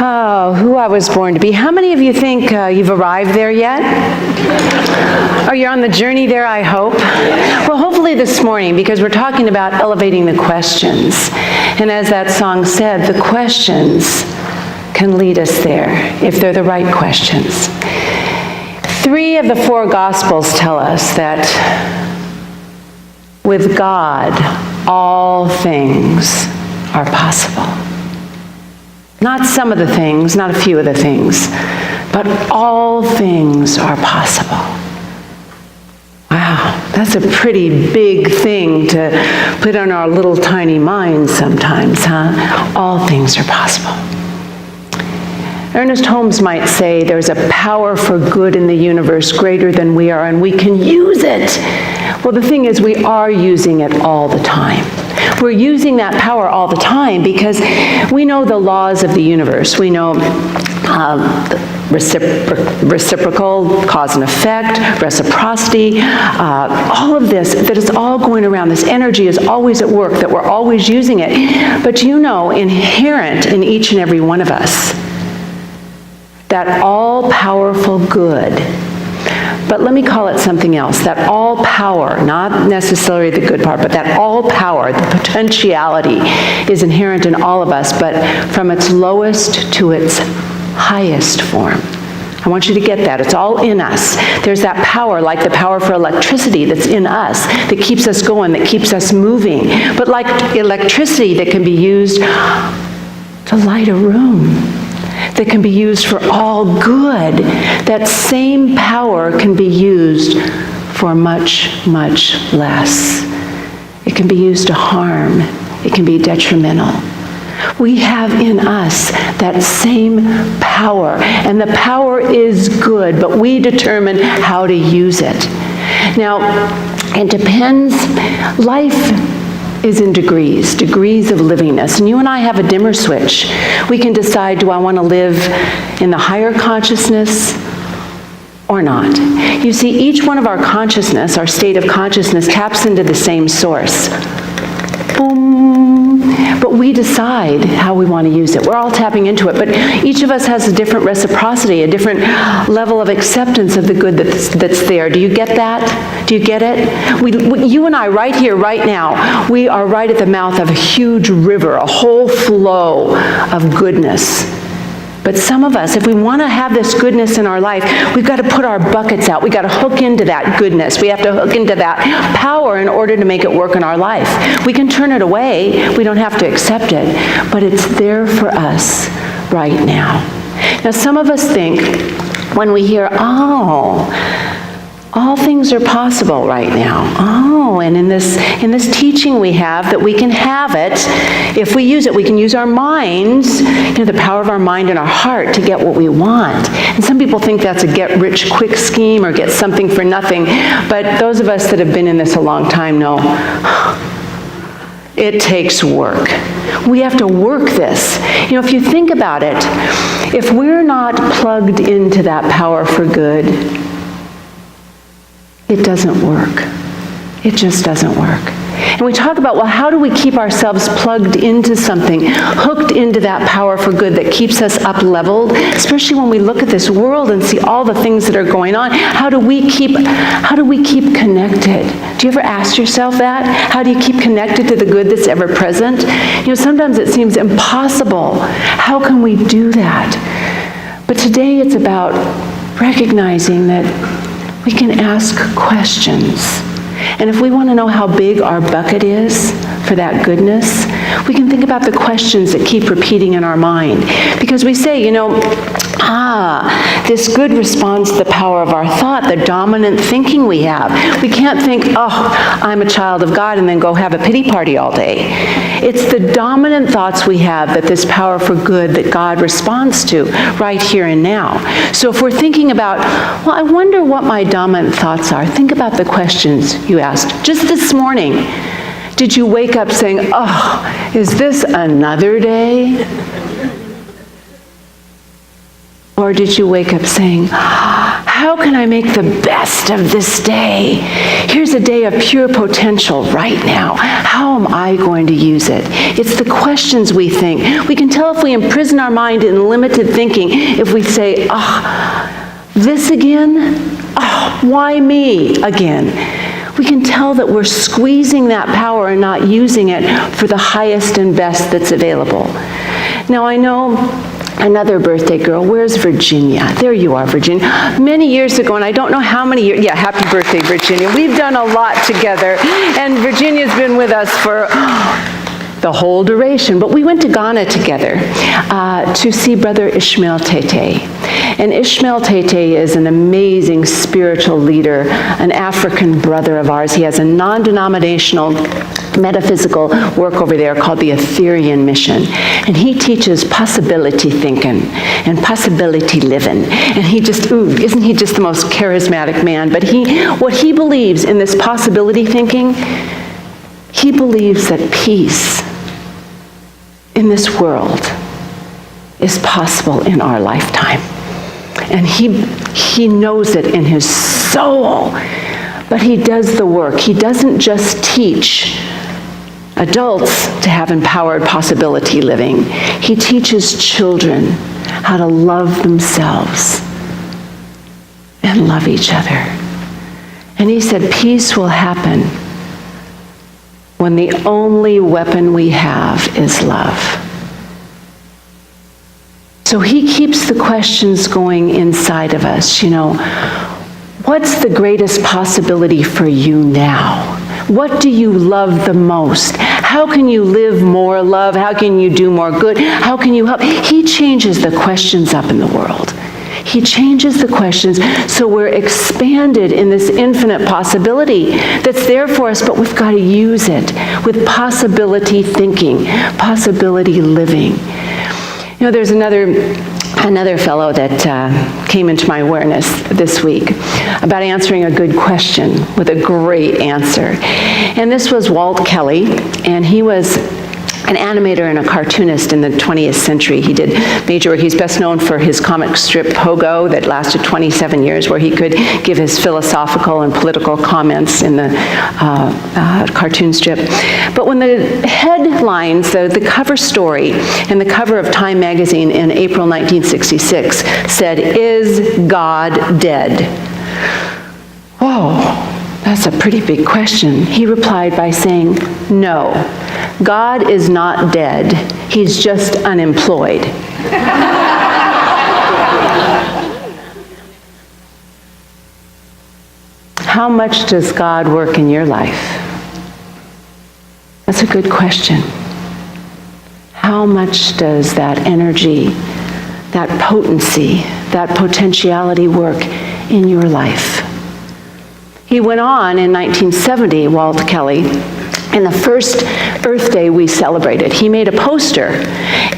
Oh, who I was born to be. How many of you think you've arrived there yet? Or you're on the journey there, I hope? Well, hopefully this morning, because we're talking about elevating the questions. And as that song said, the questions can lead us there, if they're the right questions. 3 of the 4 Gospels tell us that with God, all things are possible. Not some of the things, not a few of the things, but all things are possible. Wow, that's a pretty big thing to put on our little tiny minds sometimes, huh? All things are possible. Ernest Holmes might say there's a power for good in the universe greater than we are, and we can use it. Well, the thing is, we are using it all the time. We're using that power all the time because we know the laws of the universe. We know reciprocal, cause and effect, reciprocity, all of this, that is all going around. This energy is always at work, that we're always using it. But you know, inherent in each and every one of us, that all-powerful good, but let me call it something else, that all power, not necessarily the good part, but that all power, the potentiality is inherent in all of us, but from its lowest to its highest form. I want you to get that. It's all in us. There's that power, like the power for electricity that's in us, that keeps us going, that keeps us moving. But like electricity that can be used to light a room, that can be used for all good, that same power can be used for much, much less. It can be used to harm. It can be detrimental. We have in us that same power, and the power is good, but we determine how to use it. Now, it depends. Life is in degrees of livingness. And you and I have a dimmer switch. We can decide, do I want to live in the higher consciousness or not? You see, each one of our consciousness, our state of consciousness, taps into the same source. Boom. But we decide how we want to use it. We're all tapping into it, but each of us has a different reciprocity, a different level of acceptance of the good that's there. Do you get that? Do you get it? You and I, right here, right now, we are right at the mouth of a huge river, a whole flow of goodness. But some of us, if we want to have this goodness in our life, we've got to put our buckets out. We've got to hook into that goodness. We have to hook into that power in order to make it work in our life. We can turn it away. We don't have to accept it. But it's there for us right now. Now, some of us think when we hear, all things are possible right now. And in this teaching we have, that we can have it if we use it. We can use our minds, the power of our mind and our heart to get what we want. And some people think that's a get-rich-quick scheme or get something for nothing. But those of us that have been in this a long time know it takes work. We have to work this. If you think about it, if we're not plugged into that power for good, it doesn't work. It just doesn't work. And we talk about, well, how do we keep ourselves plugged into something, hooked into that power for good that keeps us up-leveled, especially when we look at this world and see all the things that are going on. How do we keep connected? Do you ever ask yourself that? How do you keep connected to the good that's ever present? Sometimes it seems impossible. How can we do that? But today it's about recognizing that we can ask questions. And if we want to know how big our bucket is for that goodness, we can think about the questions that keep repeating in our mind. Because we say, this good responds to the power of our thought, the dominant thinking we have. We can't think, I'm a child of God, and then go have a pity party all day. It's the dominant thoughts we have that this power for good that God responds to right here and now. So if we're thinking about, I wonder what my dominant thoughts are, think about the questions you asked. Just this morning, did you wake up saying, is this another day? Or did you wake up saying, how How can I make the best of this day? Here's a day of pure potential right now. How am I going to use it? It's the questions we think. We can tell if we imprison our mind in limited thinking, if we say, this again? Why me again? We can tell that we're squeezing that power and not using it for the highest and best that's available. Now, I know another birthday girl. Where's Virginia? There you are, Virginia. Many years ago, and I don't know how many years. Yeah, happy birthday, Virginia. We've done a lot together, and Virginia's been with us for the whole duration. But we went to Ghana together to see Brother Ishmael Tete. And Ishmael Tete is an amazing spiritual leader, an African brother of ours. He has a non-denominational metaphysical work over there called the Ethereal Mission. And he teaches possibility thinking and possibility living. And he just, isn't he just the most charismatic man? But what he believes in this possibility thinking, he believes that peace in this world is possible in our lifetime. And he knows it in his soul, but he does the work. He doesn't just teach adults to have empowered possibility living. He teaches children how to love themselves and love each other. And he said peace will happen when the only weapon we have is love. So he keeps the questions going inside of us, what's the greatest possibility for you now? What do you love the most? How can you live more love? How can you do more good? How can you help? He changes the questions up in the world. He changes the questions so we're expanded in this infinite possibility that's there for us, but we've got to use it with possibility thinking, possibility living. There's another fellow that came into my awareness this week about answering a good question with a great answer. And this was Walt Kelly, and he was an animator and a cartoonist in the 20th century. He did major work. He's best known for his comic strip Pogo that lasted 27 years, where he could give his philosophical and political comments in the cartoon strip. But when the headlines, the cover story and the cover of Time magazine in April 1966 said, "Is God dead?" Whoa, that's a pretty big question. He replied by saying, "No. God is not dead. He's just unemployed." How much does God work in your life? That's a good question. How much does that energy, that potency, that potentiality work in your life? He went on in 1970, Walt Kelly, in the first Earth Day we celebrated, he made a poster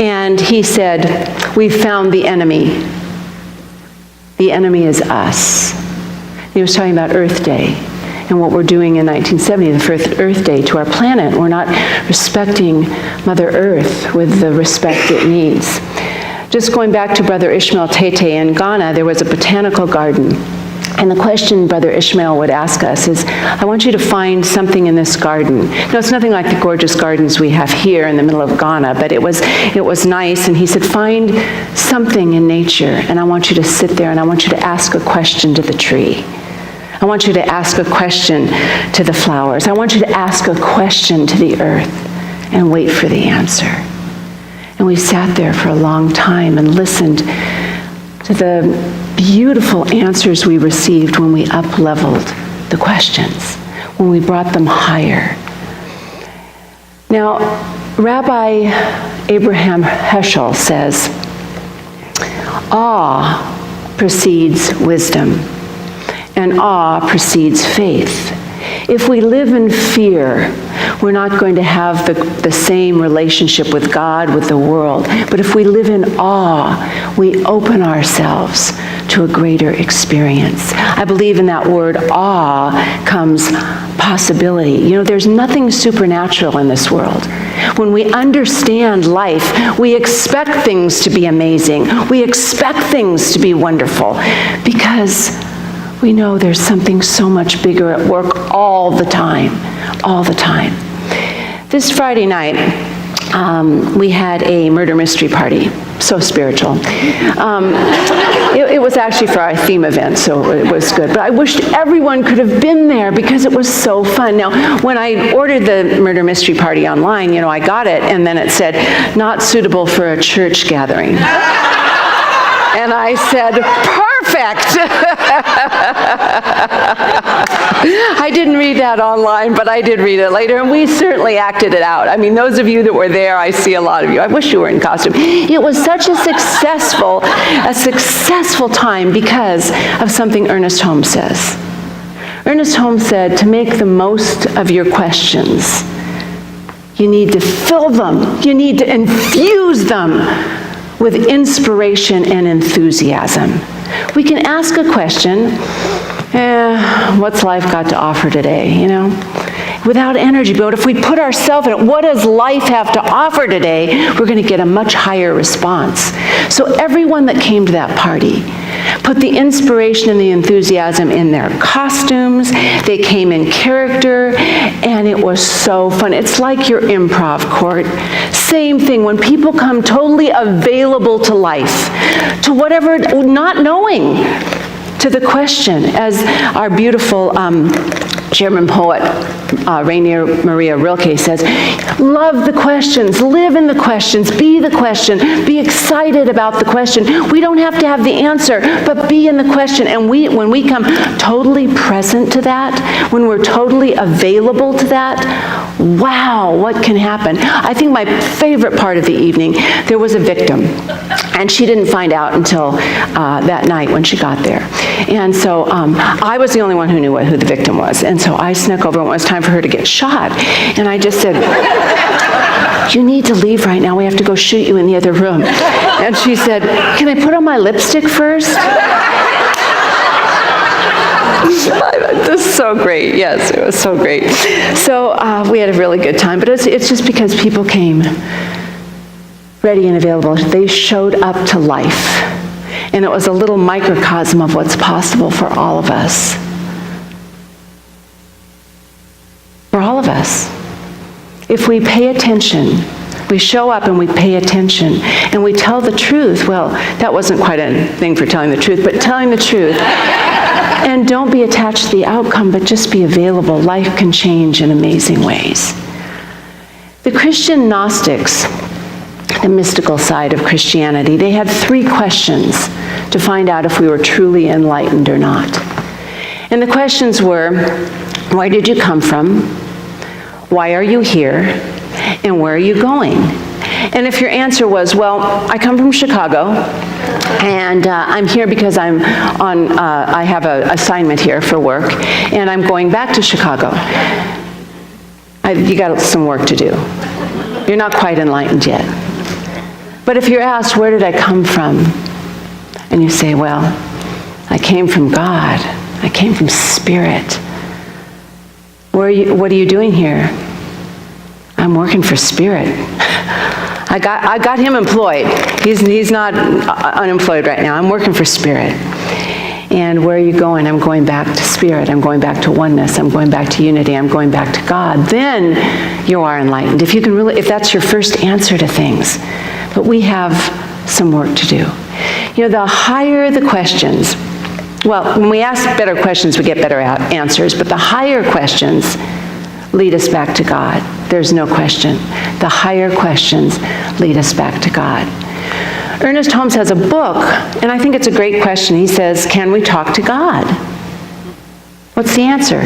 and he said, "We found the enemy. The enemy is us." He was talking about Earth Day and what we're doing in 1970, the first Earth Day to our planet. We're not respecting Mother Earth with the respect it needs. Just going back to Brother Ishmael Tete in Ghana, there was a botanical garden. And the question Brother Ishmael would ask us is, I want you to find something in this garden. No, it's nothing like the gorgeous gardens we have here in the middle of Ghana, but it was nice. And he said, find something in nature, and I want you to sit there, and I want you to ask a question to the tree. I want you to ask a question to the flowers. I want you to ask a question to the earth and wait for the answer. And we sat there for a long time and listened to the beautiful answers we received when we up-leveled the questions, when we brought them higher. Now, Rabbi Abraham Heschel says, awe precedes wisdom, and awe precedes faith. If we live in fear, we're not going to have the same relationship with God, with the world. But if we live in awe, we open ourselves to a greater experience. I believe in that word awe comes possibility. There's nothing supernatural in this world. When we understand life, we expect things to be amazing. We expect things to be wonderful because we know there's something so much bigger at work all the time, all the time. This Friday night, we had a murder mystery party. So spiritual. It was actually for our theme event, so it was good. But I wished everyone could have been there because it was so fun. Now, when I ordered the murder mystery party online, I got it, and then it said, not suitable for a church gathering. And I said, perfect! I didn't read that online, but I did read it later, and we certainly acted it out. I mean, those of you that were there, I see a lot of you. I wish you were in costume. It was such a successful time because of something Ernest Holmes says. Ernest Holmes said, to make the most of your questions, you need to fill them. You need to infuse them with inspiration and enthusiasm. We can ask a question, what's life got to offer today, without energy. But if we put ourselves in it, what does life have to offer today, we're going to get a much higher response. So everyone that came to that party put the inspiration and the enthusiasm in their costumes. They came in character, and it was so fun. It's like your improv court. Same thing, when people come totally available to life, to whatever, not knowing, to the question, as our beautiful German poet Rainier Maria Rilke says, love the questions, live in the questions, be the question, be excited about the question. We don't have to have the answer, but be in the question. And when we come totally present to that, when we're totally available to that, wow, what can happen? I think my favorite part of the evening, there was a victim, and she didn't find out until that night when she got there. And so I was the only one who knew who the victim was. And so I snuck over when it was time for her to get shot. And I just said, you need to leave right now. We have to go shoot you in the other room. And she said, can I put on my lipstick first? This is so great. Yes, it was so great. So we had a really good time. But it's just because people came ready and available. They showed up to life. And it was a little microcosm of what's possible for all of us. For all of us. If we pay attention, we show up and we pay attention, and we tell the truth. Well, that wasn't quite a thing for telling the truth, but telling the truth. And don't be attached to the outcome, but just be available. Life can change in amazing ways. The Christian Gnostics, the mystical side of Christianity, they had 3 questions to find out if we were truly enlightened or not. And the questions were, where did you come from? Why are you here? And where are you going? And if your answer was, well, I come from Chicago, and I'm here because I have an assignment here for work, and I'm going back to Chicago. You got some work to do. You're not quite enlightened yet. But if you're asked, where did I come from? And you say, well, I came from God. I came from Spirit. What are you doing here? I'm working for Spirit. I got him employed. He's not unemployed right now. I'm working for Spirit. And where are you going? I'm going back to Spirit. I'm going back to oneness. I'm going back to unity. I'm going back to God. Then you are enlightened. If that's your first answer to things. But we have some work to do. The higher the questions, well, when we ask better questions, we get better answers, but the higher questions lead us back to God. There's no question. The higher questions lead us back to God. Ernest Holmes has a book, and I think it's a great question. He says, can we talk to God? What's the answer?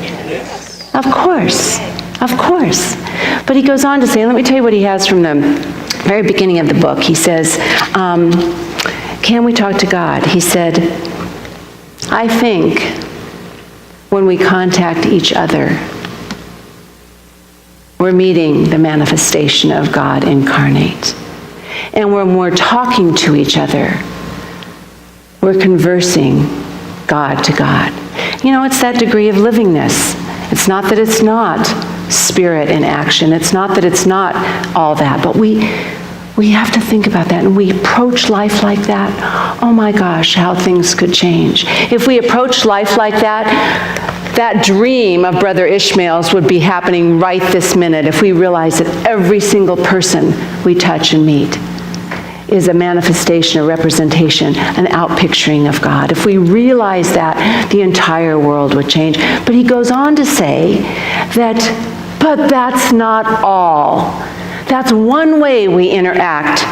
Yes. Of course. Of course. But he goes on to say, let me tell you what he has from the very beginning of the book. He says, can we talk to God? He said, I think when we contact each other, we're meeting the manifestation of God incarnate. And when we're talking to each other, we're conversing God to God. It's that degree of livingness. It's not that it's not Spirit in action. It's not that it's not all that, but we We have to think about that, and we approach life like that, oh my gosh, how things could change. If we approach life like that, that dream of Brother Ishmael's would be happening right this minute if we realize that every single person we touch and meet is a manifestation, a representation, an outpicturing of God. If we realize that, the entire world would change. But he goes on to say that, but that's not all. That's one way we interact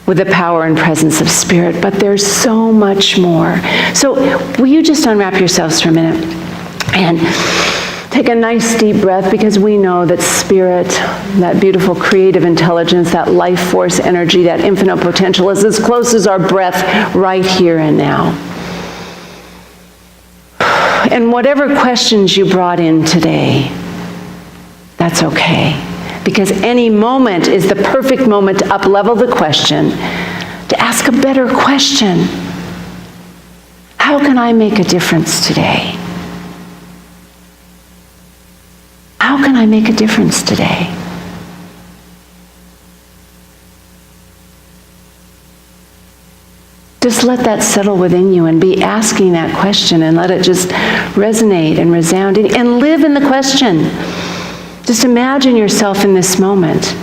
with the power and presence of Spirit, but there's so much more. So will you just unwrap yourselves for a minute and take a nice deep breath, because we know that Spirit, that beautiful creative intelligence, that life force energy, that infinite potential is as close as our breath right here and now. And whatever questions you brought in today, that's okay. Because any moment is the perfect moment to up-level the question, to ask a better question. How can I make a difference today? How can I make a difference today? Just let that settle within you and be asking that question, and let it just resonate and resound and live in the question. Just imagine yourself in this moment.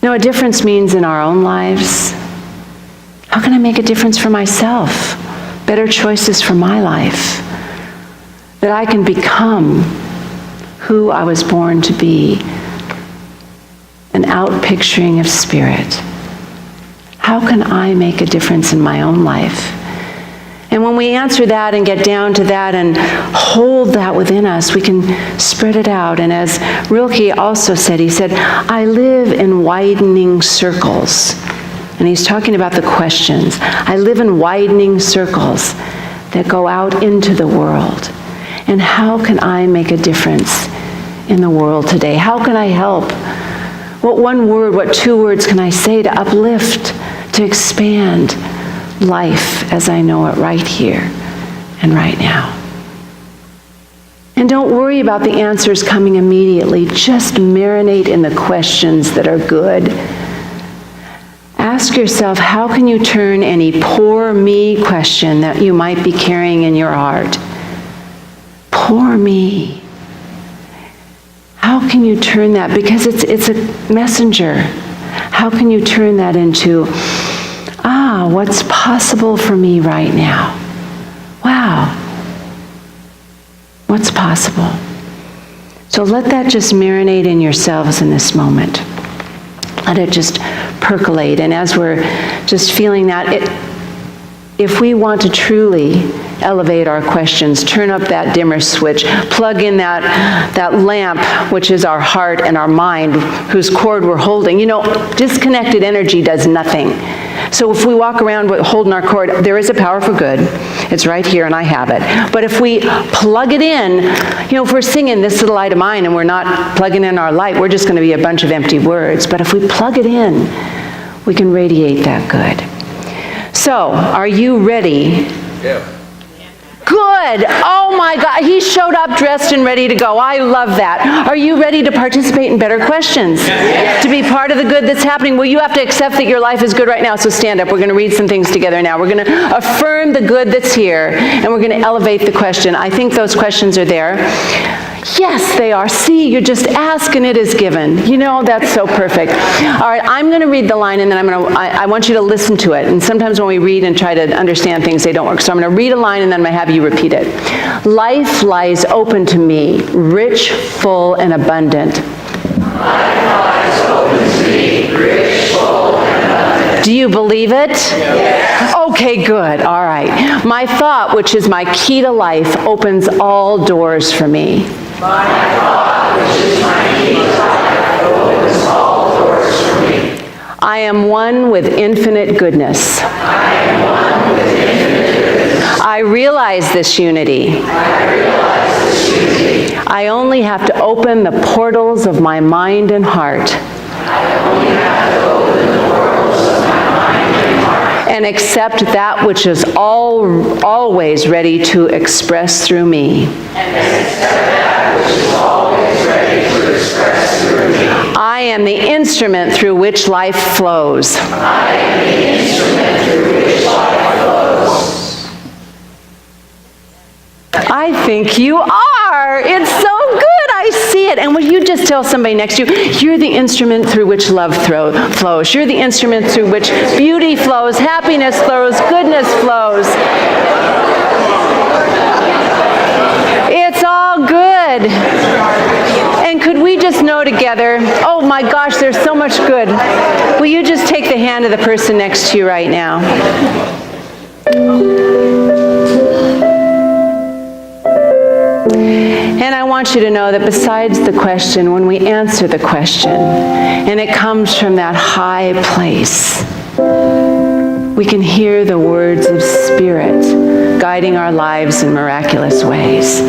Now, a difference means in our own lives. How can I make a difference for myself? Better choices for my life. That I can become who I was born to be. An outpicturing of Spirit. How can I make a difference in my own life? And when we answer that and get down to that and hold that within us, we can spread it out. And as Rilke also said, he said, I live in widening circles. And he's talking about the questions. I live in widening circles that go out into the world. And how can I make a difference in the world today? How can I help? What one word, what two words can I say to uplift, to expand life as I know it right here and right now? And don't worry about the answers coming immediately. Just marinate in the questions that are good. Ask yourself, how can you turn any poor me question that you might be carrying in your heart? Poor me. How can you turn that? Because it's a messenger. How can you turn that into, what's possible for me right now? Wow. What's possible? So let that just marinate in yourselves in this moment. Let it just percolate. And as we're just feeling that, if we want to truly elevate our questions, turn up that dimmer switch, plug in that lamp, which is our heart and our mind, whose cord we're holding. Disconnected energy does nothing. So if we walk around holding our cord, there is a power for good. It's right here, and I have it. But if we plug it in, if we're singing This Little Light of Mine and we're not plugging in our light, we're just going to be a bunch of empty words. But if we plug it in, we can radiate that good. So, are you ready? Yeah. Good. Oh my God. He showed up dressed and ready to go. I love that. Are you ready to participate in better questions? Yes. To be part of the good that's happening? Well, you have to accept that your life is good right now, so stand up. We're going to read some things together now. We're going to affirm the good that's here, and we're going to elevate the question. I think those questions are there. Yes, they are. See, you just ask and it is given. That's so perfect. All right, I'm going to read the line, and then I want you to listen to it. And sometimes when we read and try to understand things, they don't work. So I'm going to read a line, and then I'm going to have you repeat it. Life lies open to me, rich, full, and abundant. Life lies open to me, rich, full, and abundant. Do you believe it? Yes. Okay, good. All right. My thought, which is my key to life, opens all doors for me. My thought, which is my key to life, opens all doors for me. I am one with infinite goodness. I am one with infinite goodness. I realize this unity. I realize this unity. I only have to open the portals of my mind and heart. I only have to open the portals of my mind and heart. And accept that which is always ready to express through me. And accept that which is always ready to express through me. I am the instrument through which life flows. I am the instrument through which life flows. I think you are. It's so good. I see it. And will you just tell somebody next to you, you're the instrument through which love flows. You're the instrument through which beauty flows, happiness flows, goodness flows. It's all good. And could we just know together, oh my gosh, there's so much good. Will you just take the hand of the person next to you right now? And I want you to know that besides the question, when we answer the question, and it comes from that high place, we can hear the words of Spirit guiding our lives in miraculous ways.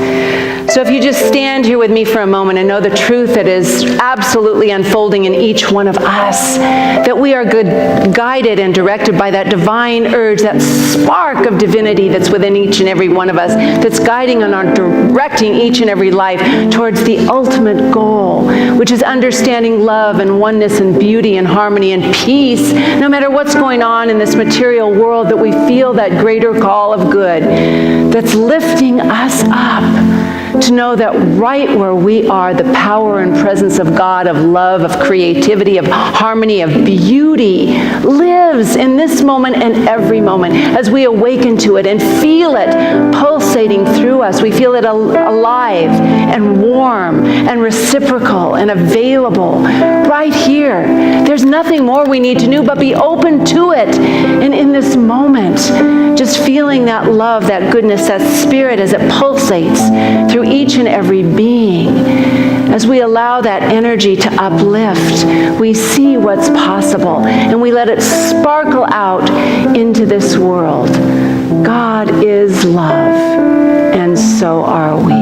So if you just stand here with me for a moment and know the truth that is absolutely unfolding in each one of us, that we are guided and directed by that divine urge, that spark of divinity that's within each and every one of us, that's guiding and directing each and every life towards the ultimate goal, which is understanding love and oneness and beauty and harmony and peace. No matter what's going on in this material world, that we feel that greater call of good that's lifting us up to know that right where we are, the power and presence of God, of love, of creativity, of harmony, of beauty lives in this moment and every moment. As we awaken to it and feel it pulsating through us, we feel it alive and warm and reciprocal and available right here. There's nothing more we need to do but be open to it. And in this moment, just feeling that love, that goodness, that Spirit as it pulsates through each and every being. As we allow that energy to uplift, we see what's possible and we let it sparkle out into this world. God is love, and so are we.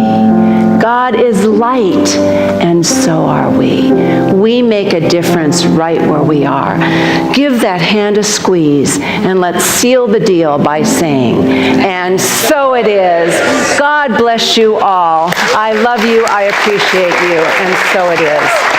God is light, and so are we. We make a difference right where we are. Give that hand a squeeze, and let's seal the deal by saying, and so it is. God bless you all. I love you. I appreciate you, and so it is.